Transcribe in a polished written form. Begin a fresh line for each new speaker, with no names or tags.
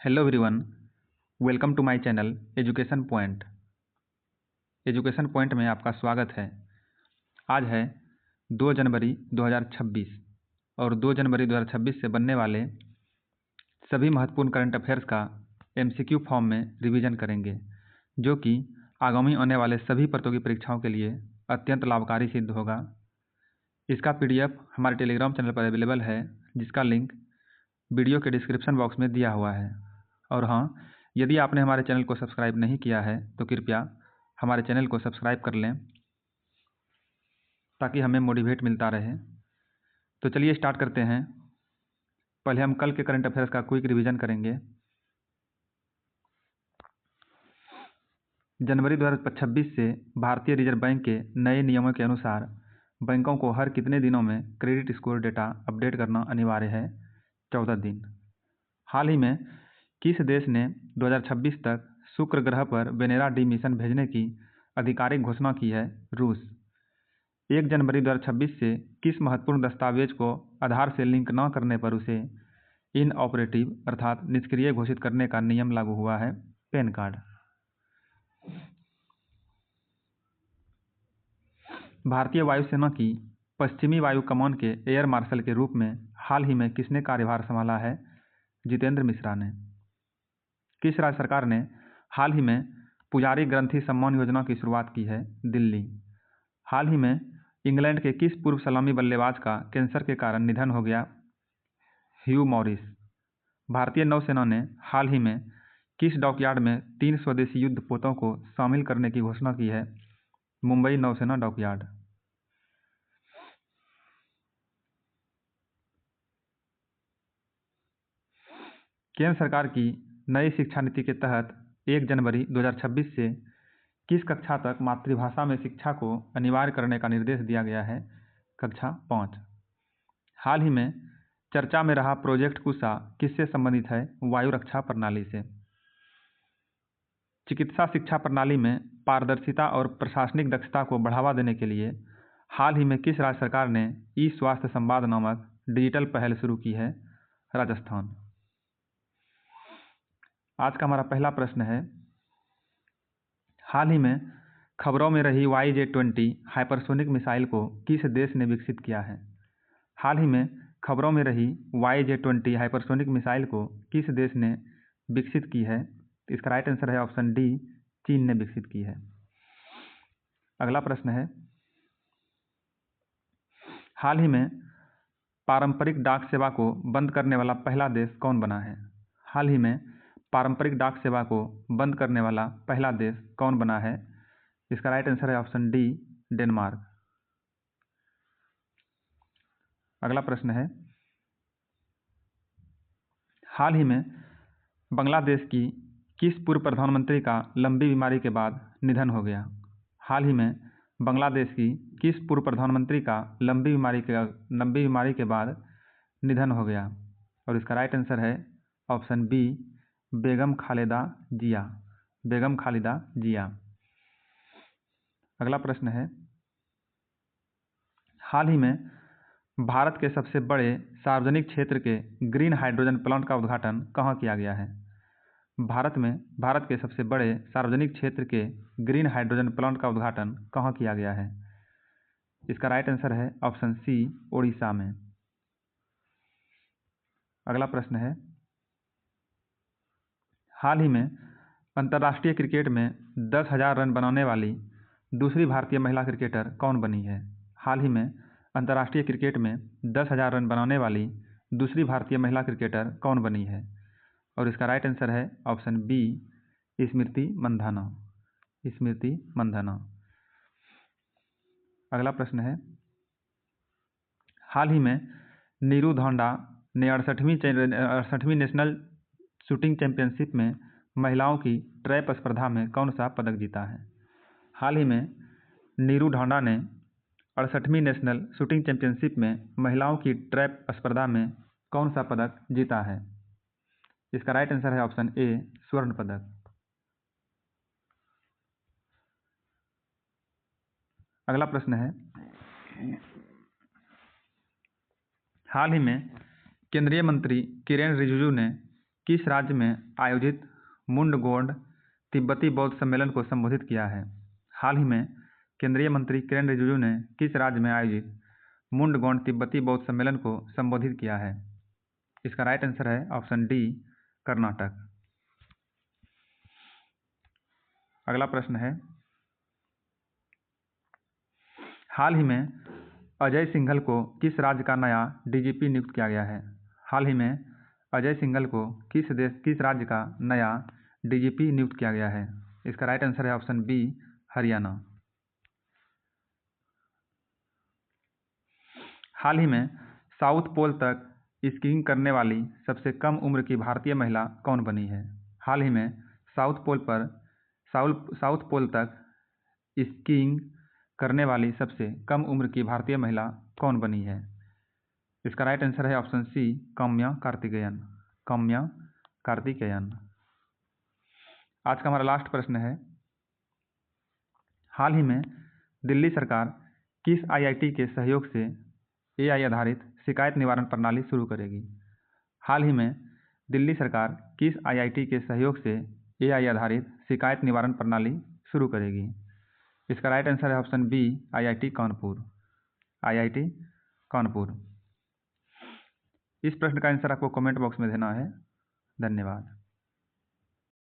Hello everyone, welcome to my channel education point. Education point में आपका स्वागत है। आज है 2 जनवरी 2026 और 2 जनवरी 2026 से बनने वाले सभी महत्वपूर्ण करंट अफेयर्स का एमसीक्यू फॉर्म में रिवीजन करेंगे, जो कि आगामी आने वाले सभी प्रतियोगी परीक्षाओं के लिए अत्यंत लाभकारी सिद्ध होगा। इसका पीडीएफ हमारे टेलीग्राम चैनल पर अवेलेबल है, जिसका लिंक वीडियो के डिस्क्रिप्शन बॉक्स में दिया हुआ है। और हाँ, यदि आपने हमारे चैनल को सब्सक्राइब नहीं किया है तो कृपया हमारे चैनल को सब्सक्राइब कर लें, ताकि हमें मोटिवेट मिलता रहे। तो चलिए स्टार्ट करते हैं। पहले हम कल के करंट अफेयर्स का क्विक रिवीजन करेंगे। जनवरी 2026 से भारतीय रिजर्व बैंक के नए नियमों के अनुसार बैंकों को हर कितने दिनों में क्रेडिट स्कोर डेटा अपडेट करना अनिवार्य है? 14 दिन। हाल ही में किस देश ने 2026 तक शुक्र ग्रह पर वेनेरा डी मिशन भेजने की आधिकारिक घोषणा की है? रूस। 1 जनवरी 2026 से किस महत्वपूर्ण दस्तावेज को आधार से लिंक न करने पर उसे इनऑपरेटिव अर्थात निष्क्रिय घोषित करने का नियम लागू हुआ है? Pan card. भारतीय वायुसेना की पश्चिमी वायु कमान के एयर मार्शल के रूप में हाल ही में किसने कार्यभार संभाला है? जितेंद्र मिश्रा ने। किस राज्य सरकार ने हाल ही में पुजारी ग्रंथि सम्मान योजना की शुरुआत की है? दिल्ली। हाल ही में इंग्लैंड के किस पूर्व सलामी बल्लेबाज का कैंसर के कारण निधन हो गया? ह्यू मॉरिस। भारतीय नौसेना ने हाल ही में किस डॉकयार्ड में 3 स्वदेशी युद्धपोतों को शामिल करने की घोषणा की है? मुंबई नौसेना डॉकयार्ड। केंद्र सरकार की नई शिक्षा नीति के तहत 1 जनवरी 2026 से किस कक्षा तक मातृभाषा में शिक्षा को अनिवार्य करने का निर्देश दिया गया है? कक्षा 5। हाल ही में चर्चा में रहा प्रोजेक्ट कुशा किससे संबंधित है? वायु रक्षा प्रणाली से। चिकित्सा शिक्षा प्रणाली में पारदर्शिता और प्रशासनिक दक्षता को बढ़ावा देने के लिए हाल ही में किस राज्य सरकार ने ई स्वास्थ्य संवाद नामक डिजिटल पहल शुरू की है? राजस्थान। आज का हमारा पहला प्रश्न है, हाल ही में खबरों में रही YJ-20 हाइपरसोनिक मिसाइल को किस देश ने विकसित किया है? हाल ही में खबरों में रही YJ-20 हाइपरसोनिक मिसाइल को किस देश ने विकसित की है? इसका राइट आंसर है ऑप्शन डी, चीन ने विकसित की है। अगला प्रश्न है, हाल ही में पारंपरिक डाक सेवा को बंद करने वाला पहला देश कौन बना है? हाल ही में पारंपरिक डाक सेवा को बंद करने वाला पहला देश कौन बना है? इसका राइट आंसर है ऑप्शन डी, डेनमार्क। अगला प्रश्न है, हाल ही में बांग्लादेश की किस पूर्व प्रधानमंत्री का लंबी बीमारी के बाद निधन हो गया? हाल ही में बांग्लादेश की किस पूर्व प्रधानमंत्री का लंबी बीमारी के बाद निधन हो गया? और इसका राइट आंसर है ऑप्शन बी, बेगम खालिदा जिया। बेगम खालिदा जिया। अगला प्रश्न है, हाल ही में भारत के सबसे बड़े सार्वजनिक क्षेत्र के ग्रीन हाइड्रोजन प्लांट का उद्घाटन कहाँ किया गया है? भारत के सबसे बड़े सार्वजनिक क्षेत्र के ग्रीन हाइड्रोजन प्लांट का उद्घाटन कहाँ किया गया है? इसका राइट आंसर है ऑप्शन सी, ओडिशा में। अगला प्रश्न है, हाल ही में अंतर्राष्ट्रीय क्रिकेट में 10,000 रन बनाने वाली दूसरी भारतीय महिला क्रिकेटर कौन बनी है? हाल ही में अंतर्राष्ट्रीय क्रिकेट में 10,000 रन बनाने वाली दूसरी भारतीय महिला क्रिकेटर कौन बनी है? और इसका राइट आंसर है ऑप्शन बी, स्मृति मंधाना। स्मृति मंधाना। अगला प्रश्न है, हाल ही में नीरू धौंडा ने 68वीं नेशनल शूटिंग चैंपियनशिप में महिलाओं की ट्रैप स्पर्धा में कौन सा पदक जीता है? हाल ही में नीरू धौंडा ने 68वीं नेशनल शूटिंग चैंपियनशिप में महिलाओं की ट्रैप स्पर्धा में कौन सा पदक जीता है? इसका राइट आंसर है ऑप्शन ए, स्वर्ण पदक। अगला प्रश्न है, हाल ही में केंद्रीय मंत्री किरेन रिजिजू ने किस राज्य में आयोजित मुंडगोड़ तिब्बती बौद्ध सम्मेलन को संबोधित किया है? हाल ही में केंद्रीय मंत्री किरेन रिजिजू ने किस राज्य में आयोजित मुंडगोड़ तिब्बती बौद्ध सम्मेलन को संबोधित किया है? इसका राइट आंसर है ऑप्शन डी, कर्नाटक। अगला प्रश्न है, हाल ही में अजय सिंघल को किस राज्य का नया डीजीपी नियुक्त किया गया है? हाल ही में अजय सिंघल को किस राज्य का नया डीजीपी नियुक्त किया गया है? इसका राइट आंसर है ऑप्शन बी, हरियाणा। हाल ही में साउथ पोल तक स्कीइंग करने वाली सबसे कम उम्र की भारतीय महिला कौन बनी है? हाल ही में साउथ पोल तक स्कीइंग करने वाली सबसे कम उम्र की भारतीय महिला कौन बनी है? इसका राइट आंसर है ऑप्शन सी, काम्या कार्तिकेयन। आज का हमारा लास्ट प्रश्न है, हाल ही में दिल्ली सरकार किस आईआईटी के सहयोग से एआई आधारित शिकायत निवारण प्रणाली शुरू करेगी? हाल ही में दिल्ली सरकार किस आईआईटी के सहयोग से एआई आधारित शिकायत निवारण प्रणाली शुरू करेगी? इसका राइट आंसर है ऑप्शन बी, आईआईटी कानपुर। इस प्रश्न का आंसर आपको कमेंट बॉक्स में देना है। धन्यवाद।